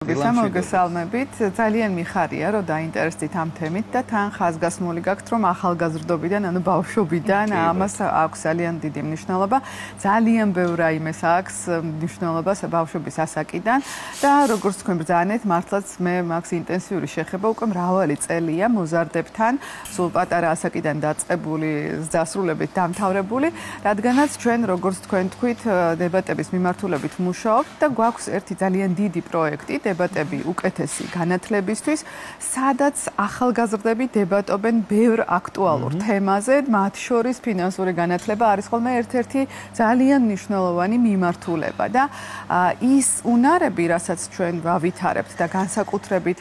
მოგესალმებით. ძალიან მიხარია, რომ დაინტერესდით ამ თემით და თან ხაზგასმული გაქვთ, რომ ახალგაზრდობიდან, ანუ ბავშვობიდან ამას აქვს ძალიან დიდი მნიშვნელობა. ძალიან ბევრ რაიმეს აქვს მნიშვნელობა ბავშვობის ასაკიდან და როგორც თქვენ ბრძანეთ, მართლაც მე მაქვს ინტენსიური შეხება უკვე მრავალი წელია მოზარდებთან, სულ პატარა ასაკიდან დაწყებული, დასრულებით დამთავრებული, რადგანაც ჩვენ როგორც თქვენ თქვით, დებატების მიმართულებით მუშაობთ და გვაქვს ერთი ძალიან დიდი პროექტი, დებატები უკეთესი განათლებისთვის, სადაც ახალგაზრდები დებატობენ ბევრ აქტუალურ თემაზე, მათ შორის ფინანსური განათლება არის ხოლმე ერთ-ერთი ძალიან მნიშვნელოვანი მიმართულება და ის უნარები, რასაც ჩვენ ვავითარებთ და განსაკუთრებით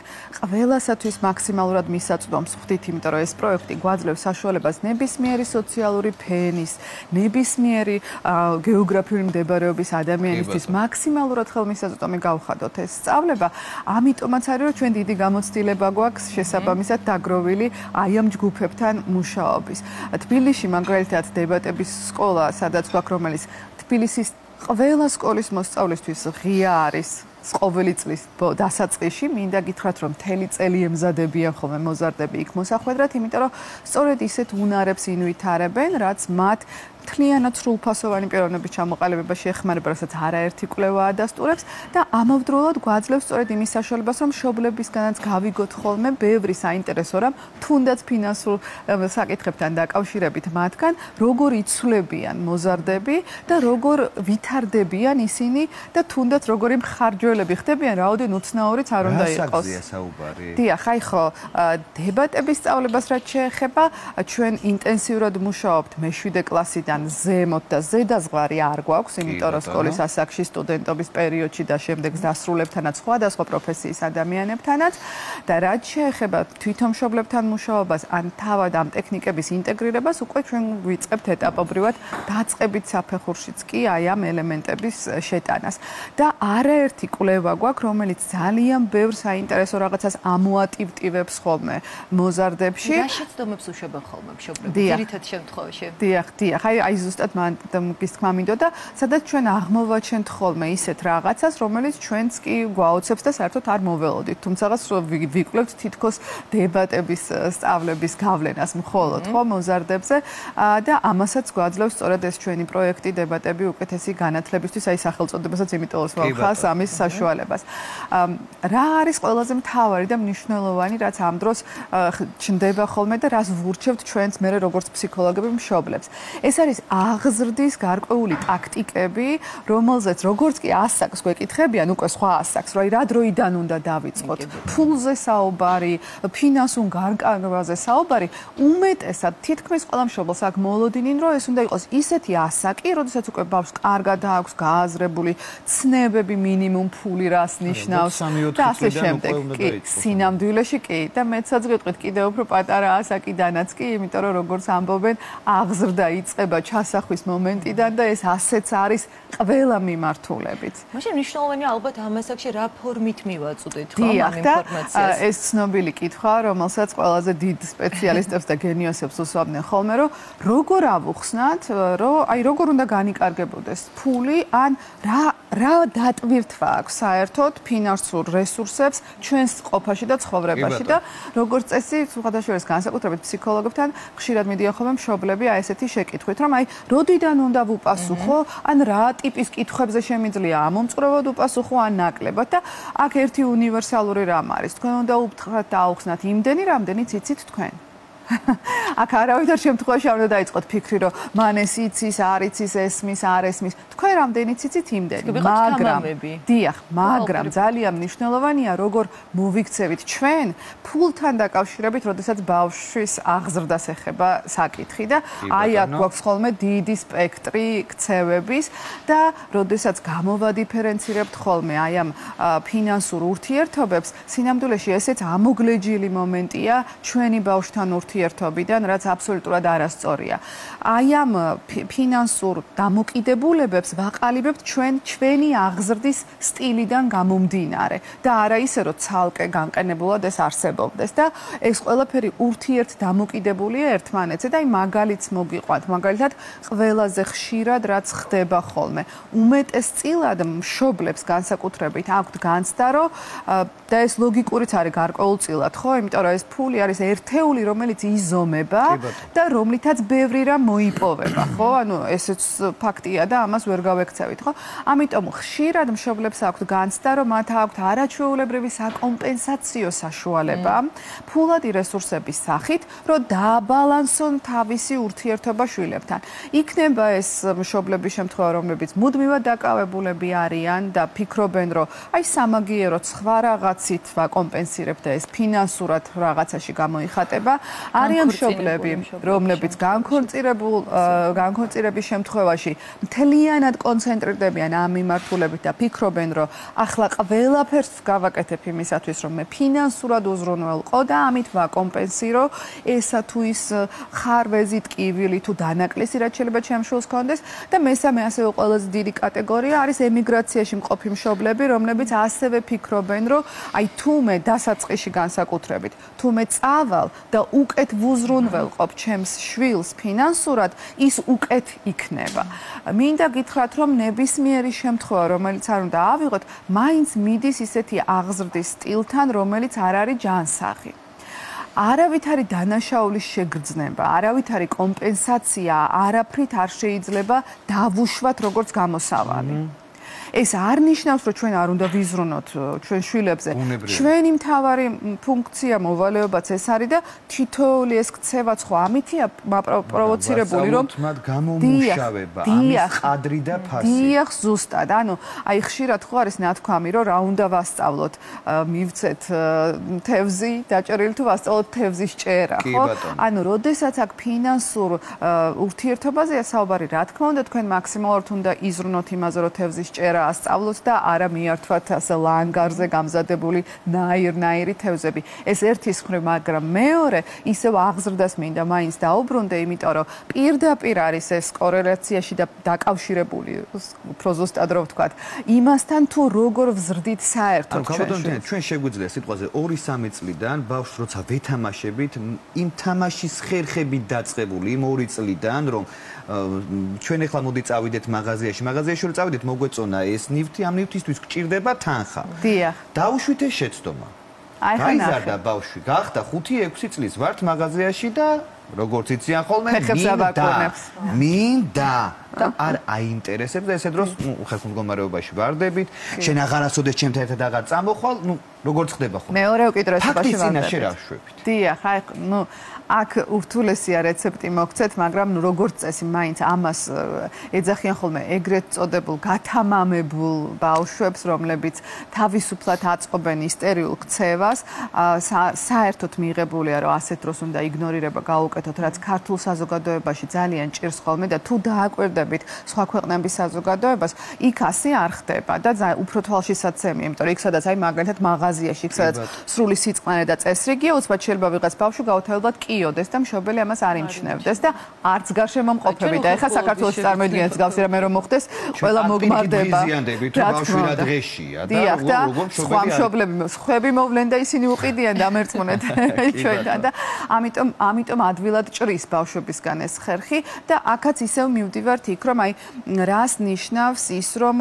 ყველასათვის მაქსიმალურად მისაწვდომს ხვდით, იმიტომ რომ ეს პროექტი გვაძლევს საშუალებას ნებისმიერი სოციალური ფენის, ნებისმიერი გეოგრაფიული მდებარეობის ადამიანისთვის მაქსიმალურად ხელმისაწვდომი გავხადოთ ეს სწავლება, ამიტომაც არის რომ ჩვენ დიდი გამოცდილება გვაქვს შესაბამისად დაგროვილი აი ამ ჯგუფებთან მუშაობის. თბილისში მაგალითად დებატების სკოლა, სადაც გვაქვს, რომელიც თბილისის ყველა სკოლის მოსწავლისთვის ღია არის ყოველი წლის დასაწყისში, მინდა გითხრათ, რომ მთელი წელი ემზადებიან ხოლმე მოზარდები იქ მოსახვედრად, იმიტომ რომ სწორედ ისეთ უნარებს ინვითარებენ, რაც მათ მთლიანად სრულფასოვანი პიროვნების ჩამოყალიბებაში ეხმარება, რასაც არაერთი კვლევა ადასტურებს და ამავდროულად გვაძლევს სწორედ იმის საშუალებას, რომ მშობლებისგანაც გავიგოთ ხოლმე ბევრი საინტერესო რამ, თუნდაც ფინანსურ საკითხებთან დაკავშირებით მათგან, როგორ იცვლებიან მოზარდები და როგორ ვითარდებიან ისინი და თუნდაც როგორი მხარჯველები ხდებიან, რაოდენ უცნაურიც არ უნდა იყოს. დიახ, აი ხო, დებატების სწავლებას რაც შეეხება, ჩვენ ინტენსიურად მუშაობთ მე-7 კლასიდან ზემოთ და ზედაზღვარი არ გვაქვს, იმიტომ რომ სკოლის ასაკში სტუდენტობის პერიოდში და შემდეგ დასრულებთანაც სხვადასხვა პროფესიის ადამიანებთანაც და რაც შეეხება თვითმშობლებთან მუშაობას ან თავად ამ ტექნიკების ინტეგრირებას, უკვე ჩვენ ვიწყებთ ეტაპობრივად დაწყებით საფეხურშიც კი აი ამ ელემენტების შეტანას. და არაერთი კვლევა გვაქვს, რომელიც ძალიან ბევრ საინტერესო რაღაცას ამოატივტივებს ხოლმე მოზარდებში. რა შეცდომებს უშვებენ ხოლმე მშობლები ძირითად შემთხვევაში? დიახ, აი ზუსტად მის თქმა მინდოდა, სადაც ჩვენ აღმოვაჩენთ ხოლმე ისეთ რაღაცას, რომელიც ჩვენც კი გვაოცებს და საერთოდ არ მოველოდით. თუმცა ვიკვლევთ თითქოს დებატების სწავლების გავლენას მხოლოდ ხო მოზარდებზე და ამასაც გვაძლევს სწორედ ეს ჩვენი პროექტი დებატები უკეთესი განათლებისთვის, აი სახელწოდებასაც იმიტოს ვახავს ამის საშუალებას. რა არის ყველაზე მთავარი და მნიშვნელოვანი, რაც ამ დროს ჩნდება ხოლმე და რას ვურჩევთ ჩვენც მე როგორც ფსიქოლოგები მშობლებს. ეს არის აღზრდის გარკვეული ტაქტიკები, რომელზეც როგორც კი ასაკს გვეკითხებიან, უკვე სხვა ასაკს, რომ რა დროიდან უნდა დავიწყოთ, ფულზე საუბარი, ფინანსურ გარკვევაზე საუბარი, უმეტესად თითქმის ყველა მშობელს აქვს მოლოდინინ, რომ ეს უნდა იყოს ისეთი ასაკი, როდესაც უკვე ბავშვს კარგად აქვს გააზრებული ცნებები, მინიმუმ ფული რას ნიშნავს და ასე შემდეგ. კი, სინამდვილეში კი და მეცაც გეტყვით კიდევ უფრო პატარა ასაკიდანაც კი, იმიტომ რომ როგორც ამბობენ, აღზრდა იწყება ჩასახვის მომენტიდან და ეს ასეც არის ყველა მიმართულებით. მაშინ მნიშვნელოვანია ალბათ ამ ასაკში რა ფორმით მივაწვდით ხო ამ ინფორმაციას. ეს ცნობილი კითხვა, რომელსაც ყველაზე დიდ სპეციალისტებს და გენიოსებს უსვამდნენ ხოლმე, რომ როგორ ავუხსნათ, რომ აი როგორ უნდა განიკარგებოდეს ფული, ან რა დატვირთვა აქვს საერთოდ ფინანსურ რესურსებს ჩვენს ყოფაში და ცხოვრებაში და როგორც წესი, სხვადასხვა განსაკუთრებით ფსიქოლოგებთან ხშირად მიდიან ხოლმე მშობლები აი ესეთი შეკითხვით, რომ აი როდიდან უნდა ვუპასუხო, ან რა ტიპის კითხვებზე შემიძლია ამომწყრევად უპასუხო ან ნაკლებად და აქ ერთი უნივერსალური რამ არის. თქვენ უნდა უთხრათ და აუხსნათ იმდენი, რამდენიც იცით თქვენ. აქ არავითარ შემთხვევაში არ უნდა დაიწყოთ ფიქრი, რომ მან ეს იცის, არ იცის, ესმის, არ ესმის. თქვენ რამდენიც იცით იმდენი, მაგრამ ძალიან მნიშვნელოვანია, როგორ მოვიქცევით ჩვენ ფულთან დაკავშირებით, როდესაც ბავშვის აღზრდას ეხება საკითხი და აი აქ გვაქვს ხოლმე დიდი სპექტრი ქცევების და როდესაც გამოვადიფერენცირებთ ხოლმე აი ამ ფინანსურ ურთიერთობებს, სინამდვილეში ესეც ამოგლეჯილი მომენტია ჩვენი ბავშვთან ურთიერთობიდან, რაც აბსოლუტურად არასწორია. აი ამ ფინანსურ დამოკიდებულებებს ვაყალიბებთ ჩვენი აღზრდის სტილიდან გამომდინარე და არა ისე რომ ცალკე განყენებულად ეს არსებობდეს და ეს ყველაფერი ურთიერთდამოკიდებულია ერთმანეთზე და აი მაგალითს მოგიყვანთ. მაგალითად, ყველაზე ხშირად რაც ხდება ხოლმე. უმეტესწილად მშობლებს განსაკუთრებით აქვთ განცდა, რომ და ეს ლოგიკურიც არის გარკვეულწილად, ხო? იმიტომ რომ ეს ფული არის ერთეული, რომელიც იზომება და რომლითაც ბევრი რამ მოიპოვება, ხო? ანუ ესეც ფაქტია და ამას ვერ გავექცევით, ხო? ამიტომ ხშირად მშობლებს აქვთ განცდა, რომ მათ აქვთ არაჩვეულებრივი საკომპენსაციო საშუალება ფულადი რესურსების სახით, რომ დააბალანსონ თავისი ურთიერთობა შვილებთან. იქნება ეს მშობლების შემთხვევა, რომლებიც მუდმივად დაკავებულები არიან და ფიქრობენ, რომ აი სამაგიეროდ სხვა რაღაცით ვაკომპენსირებ და ეს ფინანსურად რაღაცაში გამოიხატება. არიან მშობლები, რომლებიც განქორწინების შემთხვევაში მთლიანად კონცენტრირდებიან ამ მიმართულებით და ფიქრობენ, რომ ახლა ყველაფერს გავაკეთებ იმისათვის, რომ მე ფინანსურად უზრუნველყო და ამით ვაკომპენსირო ესა თუ ის ხარვეზი, ტკივილი თუ დანაკლისი, რაც შეიძლება ჩემს შვილს ჰქონდეს და მესამე ასევე ყველაზე დიდი კატეგორია არის ემიგრაციაში მყოფი მშობლები, რომლებიც ასევე ფიქრობენ, რომ აი თუ მე დასაწყისში განსაკუთრებით, თუ მე წავალ და უკეთ ვუზრუნველყოფ ჩემს შვილს ფინანსურად, ის უკეთ იქნება. მინდა გითხრათ, რომ ნებისმიერი შემთხვევა, რომელიც არ უნდა ავიღოთ, მაინც მიდის ისეთი აღზრდის სტილთან, რომელიც არ არის ჯანსაღი. არავითარი დანაშაულის შეგრძნება, არავითარი კომპენსაცია არაფრით არ შეიძლება დავუშვათ როგორც გამოსავალი. ეს არ ნიშნავს, რომ ჩვენ არ უნდა ვიზრუნოთ ჩვენ შვილებზე. ჩვენი მთავარი ფუნქცია, მოვალეობაც ეს არის და თითოეული ეს ქცევაც ხო ამითია პროვოცირებული, რომ მათ გამომუშავება, ამის ყადრი და ფასი. დიახ, ზუსტად. ანუ აი ხშირად ხო არის ნათქვამი, რომ რა უნდა ვასწავლოთ, მივცეთ თევზი, დაჭერილი თუ ვასწავლოთ თევზის ჭერა, ხო? ანუ როდესაც აქ ფინანსურ ურთიერთობაზეა საუბარი, რა თქმა უნდა, თქვენ მაქსიმალურად უნდა იზრუნოთ იმაზე, რომ თევზის ჭერა ასწავლოთ და არა მიართვათ ასე ლანგარზე გამზადებული ნაირ-ნაირი თევზები. ეს ერთის მხრივ, მაგრამ მეორე ისევ აღზრდას მინდა მაინც დაუბრუნდე, იმიტომ რომ პირდაპირ არის ეს კორელაციაში და დაკავშირებული, უფრო ზუსტად რო ვთქვათ, იმასთან თუ როგორ ვზრდით საერთოდ ჩვენ შეგვიძლია სიტყვაზე 2-3 წლიდან ბავშვს როცა ვეთამაშებით, იმ თამაშის ხერხებით დაწყებული იმ 2 წლიდან, რომ ჩვენ ახლა მოდი წავიდეთ მაღაზიაში რომ წავიდეთ მოგვეწონა ეს ნივთი, ამ ნივთისთვის გჭირდება თანხა. დიახ. დაუშვით ეს შეცდომა. გაიზარდა ბავშვი, გახდა 5-6 წლის ვართ მაღაზიაში და როგორც იციან ხოლმე, მინდა და არ აინტერესებს და ესე დროს ხალხურ მდგომარეობაში ვარდებით, შენ აღარასოდეს ჩემთან ერთად აღარ წამოხვალ, როგორც ხდება ხოლმე. მეორე უკიდურესობაში ვარდებით. ფაქტის წინაშე რა ვშვებით. დიახ, აქ ურთულესია რეცეპტი მოგცეთ, მაგრამ როგორც წესი მაინც ამას ეძახიან ხოლმე ეგრეთ წოდებულ გათამამებულ ბავშვებს, რომლებიც თავისუფლად აწყობენ ისტერიულ ქცევას, საერთოდ მიღებულია, რომ ასეთ დროს უნდა იგნორირება გაუკეთოთ, რაც ქართულ საზოგადოებაში ძალიან ჭირს ხოლმე და თუ დააკვირდებით სხვა ქვეყნების საზოგადოებას, იქ ასე არ ხდება და უფრო თვალშისაცემია, იმიტომ რომ იქ სადაც აი მაგალითად მაღაზიაში, იქ სადაც სრული სიწყნარე და წესრიგია, უცბად შეიძლება ვიღაც ბავშვი გაუთავებლად კიოდეს და მშობელი ამას არ იმჩნევდეს და არც გარშემომყოფები და ეხლა საქართველოს წარმოიდგინეთ გავს რამე რომ მოხდეს, ყველა მოგმარდება. რა ბავშვი რა დღეშია და სხვა მშობლები ხვები მოვლენ და ისინი უყიდიან დამერწმუნეთ ჩვენთან და ამიტომ ადვილად ჭრის ბავშვებისგან ეს ხერხი და აქაც ისევ მივდივართ იქ, რომ აი რას ნიშნავს ის, რომ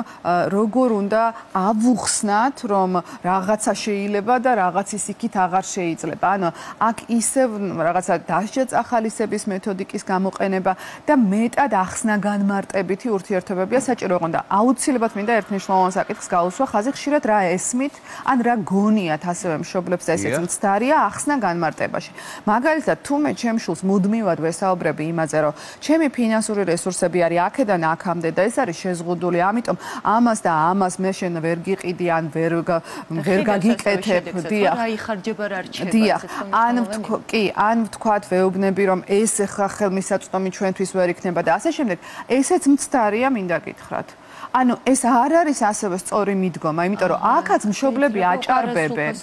როგორ უნდა ავუხსნათ, რომ რაღაცა შეიძლება და რაღაცის იქით აღარ შეიძლება. ანუ აქ ისევ რაღაცა დასჯა წახალისების მეთოდიკის გამოყენება და მეტად ახსნა განმარტებითი ურთიერთობებია საჭირო იყო და აუცილებლად მინდა ერთ მნიშვნელოვან საკითხს გაუსვა, ხაზი ხშირად რა ესმით, ან რა გონიათ ასევე მშობლებს და ესეც მცდარია ახსნა განმარტებაში. მაგალითად, თუ მე ჩემ შვილს მუდმივად ვესაუბრები იმაზე, რომ ჩემი ფინანსური რესურსები არის აქედან აქამდე და ეს არის შეზღუდული, ამიტომ ამას და ამას მე შენ ვერ გიყიდი ან ვერ გაგიკეთებ, დიახ. რა იხარჯება რა რჩება. დიახ. ან ვთქვათ, ვეუბნები, რომ ეს ახლა ხელმისაწვდომი ჩვენთვის ვერ იქნება და ასე შემდეგ. ესეც მცდარია, მინდა გითხრათ. ანუ ეს არ არის ასევე სწორი მიდგომა, იმიტომ რომ აქაც მშობლები აჭარბებენ.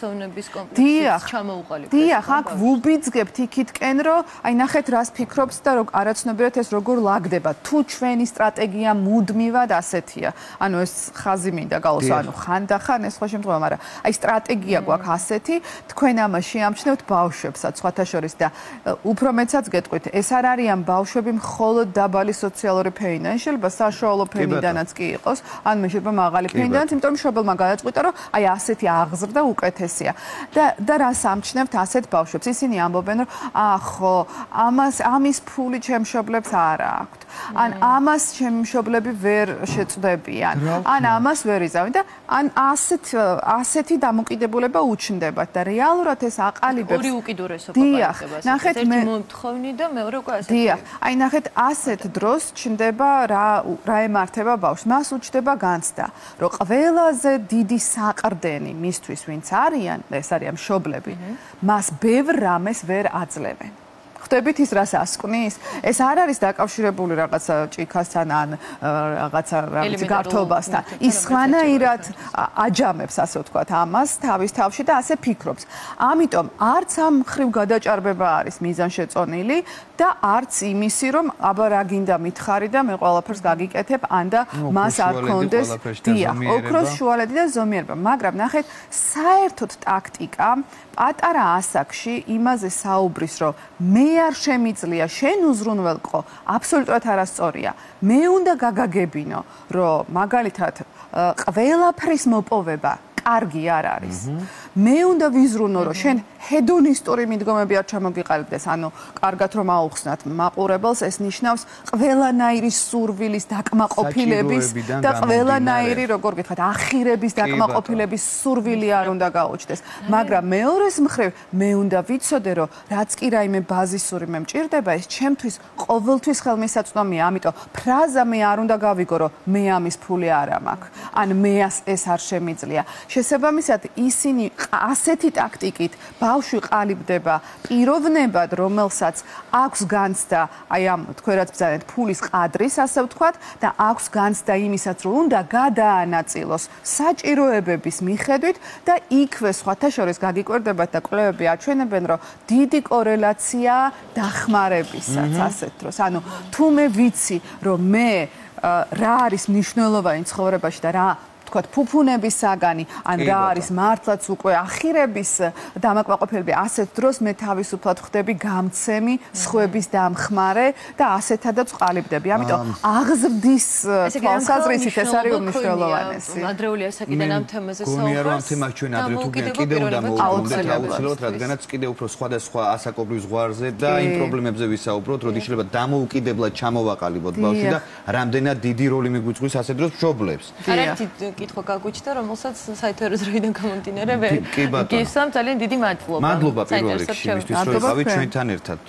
დიახ, აქ ვუბიძგებთ იქითკენ, რომ აი ნახეთ რას ფიქრობს და არაცნობიერად ეს როგორ ლაგდება. თუ ჩვენი სტრატეგია მუდმივად ასეთია. ანუ ეს ხაზი მინდა გავუსვა, ანუ ხანდახან ეს სხვა შემთხვევა, მაგრამ აი სტრატეგია გვაქვს ასეთი, თქვენ ამას შეამჩნევთ ბავშვებსაც, სხვათა შორის და უფრო მეცაც გეტყვით, ეს არ არიან ბავშვები მხოლოდ დაბალი სოციალური ფენიდან, შეიძლება საშუალო ფენიდანაც კი იყოს, ან მე შეიძლება მაღალი ფენიდანაც, იმიტომ რომ მშობელმა გადაწყვიტა, რომ აი ასეთი აღზრდა უკეთესია. და რას ამჩნევთ ასეთ ბავშვებს? ისინი ამბობენ, რომ ხო, ამის ფული ჩემ მშობლებს არ აქვთ. ან ამას ჩემი მშობლები ვერ შეწდებიან. ან ამას ვერ იზავენ და ან ასეთი დამოკიდებულება უჩნდებათ და რეალურად ეს აყალიბებს ორი უკიდურესობა ხდება. ნახეთ ერთი მომთხოვნი და მეორე უკვე ასეთი. დიახ, აი ნახეთ ასეთ დროს ჩნდება რა ემართება ბავშვს. მას უჩნდება განცდა, რომ ყველაზე დიდი საყრდენი მისთვის ვინც არიან, ეს არიან მშობლები, მას ბევრ რამეს ვერ აძლევენ. ხვდებით ის რას ასკვნის? ეს არ არის დაკავშირებული რაღაცა ჭიქასთან ან რაღაცა გართობასთან. ის სხვანაირად აჯამებს, ასე ვთქვათ, ამას თავის თავში და ასე ფიქრობს. ამიტომ არც ამ მხრივ გადაჭარბება არის მიზანშეწონილი და არც იმისი, რომ აბა რა გინდა მითხარი და მე ყველაფერს გაგიკეთებ, ან და მას არ კონდეს ოქროს შუალედი და ზომიერება. მაგრამ ნახეთ, საერთოდ ტაქტიკა პატარა ასაკში იმაზე საუბრის, რომ მე არ შემიძლია, შენ უზრუნველყო, აბსოლუტურად არასწორია. მე უნდა გაგაგებინო, რომ მაგალითად ყველაფრის მოპოვება კარგი არ არის. მე უნდა ვიზრუნო, რომ შენ ჰედონისტური მიდგომები არ ჩამოგიყალიბდეს, ანუ კარგად რომ აუხსნათ მაყურებელს, ეს ნიშნავს ყველანაირი სურვილის დაკმაყოფილების და ყველანაირი, როგორ გითხრათ, ახირების დაკმაყოფილების სურვილი არ უნდა გაუჩნდეს. მაგრამ მეორეს მხრივ, მე უნდა ვიცოდე, რომ რაც კი რაიმე ბაზისური მე მჭირდება, ეს ჩემთვის ყოველთვის ხელმისაწვდომია, ამიტომ ფრაზა მე არ უნდა გავიგო, რომ მე ამის ფული არ მაქვს, ან მე ეს არ შემიძლია. შესაბამისად, ისინი ასეთი ტაქტიკით ბავშვი ყალიბდება პიროვნებად, რომელსაც აქვს განცდა, აი ამ თქვენაც ბრძანეთ ფულის ყადრის, ასე ვთქვათ, და აქვს განცდა იმისაც, რომ უნდა გადაანაწილოს საჭიროებების მიხედვით და იქვე სხვათა შორის გაგიკვირდებათ და კვლევები აჩვენებენ, რომ დიდი კორელაცია დახმარებისაც ასეთ დროს. ანუ თუ მე ვიცი, რომ მე რა არის მნიშვნელოვანი ცხოვრებაში და რა თქვათ ფუფუნების საგანი, ან რა არის მართლაც უკვე ახირების დამაკმაყოფილება, ასეთ დროს მე თავისუფლად ხდები გამცემი, სხვების დამხმარე და ასეთადაც ყალიბდები. ამიტომ აღზრდის თვალსაზრისით ეს არის უმნიშვნელოვანესი. ადრეული ასაკიდან ამ თემაზე საუბარს. გონია რომ ამ თემას ჩვენ ადრე თუ კიდევ უნდა მოვუყუროთ აუცილებლად, რადგანაც კიდევ უფრო სხვადასხვა ასაკობრივ ზღვარზე და იმ პრობლემებზე ვისაუბროთ, როდის შეიძლება დამოუკიდებლად ჩამოვაყალიბოთ ბავშვი და რამდენად დიდი როლი მიგვიწვის ასეთ დროს მშობლებს. კითხვა გაგვიჩნდა, რომელსაც საერთო ეროვნულიდან გამომდინარე ვერ გისვამ, ძალიან დიდი მადლობა. მადლობა პირველ რიგში, იმისთვის რომ იყავით ჩვენთან ერთად.